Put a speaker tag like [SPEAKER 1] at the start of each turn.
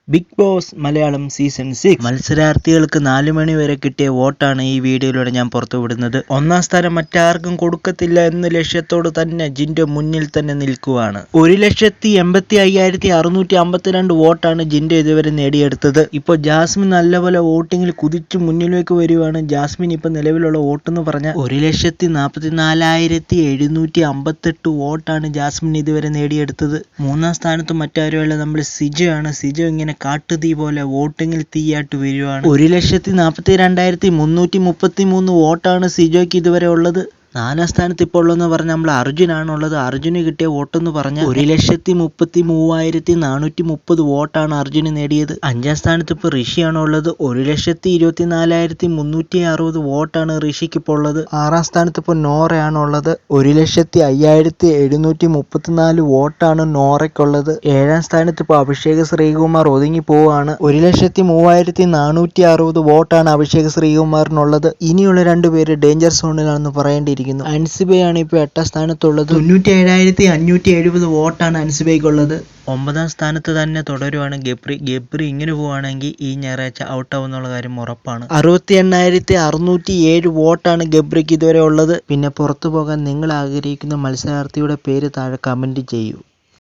[SPEAKER 1] Big boss Malayalam season 6 മത്സരാർത്ഥികൾക്ക് 4 മണി വരെ കിട്ടിയ വോട്ടാണ് ഈ വീഡിയോയിലൂടെ ഞാൻ പുറത്തുവിടുന്നത്. ഒന്നാം സ്ഥാനം മറ്റാർക്കും കൊടുക്കത്തില്ല എന്ന ലക്ഷ്യത്തോട് തന്നെ ജിൻഡോ മുന്നിൽ തന്നെ നിൽക്കുവാണ്. 1,85,652 വോട്ടാണ് ജിൻഡോ ഇതുവരെ നേടിയെടുത്തത്. ഇപ്പോൾ ജാസ്മിൻ നല്ലപോലെ വോട്ടിങ്ങിൽ കുതിച്ചു മുന്നിലേക്ക് വരുവാണ്. ജാസ്മിൻ ഇപ്പൊ നിലവിലുള്ള വോട്ടെന്ന് പറഞ്ഞാൽ 1,44,758 വോട്ടാണ് ജാസ്മിൻ ഇതുവരെ നേടിയെടുത്തത്. മൂന്നാം സ്ഥാനത്ത് മറ്റാരുമല്ല, നമ്മുടെ സിജോ ആണ്. സിജോ ഇങ്ങനെ കാട്ടുതീ പോലെ വോട്ടിങ്ങിൽ തീയായിട്ട് വരുവാണ്. 1,42,333 വോട്ടാണ് സിജോയ്ക്ക് ഇതുവരെ ഉള്ളത്. നാലാം സ്ഥാനത്ത് ഇപ്പോൾ ഉള്ളതെന്ന് പറഞ്ഞാൽ നമ്മൾ അർജുനാണുള്ളത്. അർജുന് കിട്ടിയ വോട്ടെന്ന് പറഞ്ഞാൽ 1,33,430 വോട്ടാണ് അർജുന് നേടിയത്. അഞ്ചാം സ്ഥാനത്ത് ഇപ്പോൾ ഋഷിയാണ് ഉള്ളത്. 1,24,360 വോട്ടാണ് ഋഷിക്ക് ഇപ്പോൾ ഉള്ളത്. ആറാം സ്ഥാനത്ത് ഇപ്പോൾ നോറയാണ് ഉള്ളത്. 1,05,734 വോട്ടാണ് നോറയ്ക്കുള്ളത്. ഏഴാം സ്ഥാനത്ത് ഇപ്പോൾ അഭിഷേക് ശ്രീകുമാർ ഒതുങ്ങി പോവുകയാണ്. 1,03,460 വോട്ടാണ് അഭിഷേക് ശ്രീകുമാറിനുള്ളത്. ഇനിയുള്ള രണ്ടുപേര് ഡേഞ്ചർ സോണിലാണെന്ന് പറയേണ്ടിയിരിക്കുന്നു. അൻസിബയാണ് ഇപ്പോൾ 8ാം സ്ഥാനത്തുള്ളത്. 97,570 വോട്ടാണ് അൻസിബയ്ക്കുള്ളത്. 9ാം സ്ഥാനത്ത് തന്നെ തുടരുവാണ് ഗബ്രി. ഇങ്ങനെ പോവുകയാണെങ്കിൽ ഈ ഞായറാഴ്ച ഔട്ടാവുന്നുള്ള കാര്യം ഉറപ്പാണ്. 68,607 വോട്ടാണ് ഗബ്രിക്ക് ഇതുവരെ ഉള്ളത്. പിന്നെ പുറത്തു പോകാൻ നിങ്ങൾ ആഗ്രഹിക്കുന്ന മത്സരാർത്ഥിയുടെ പേര് താഴെ കമന്റ് ചെയ്യൂ.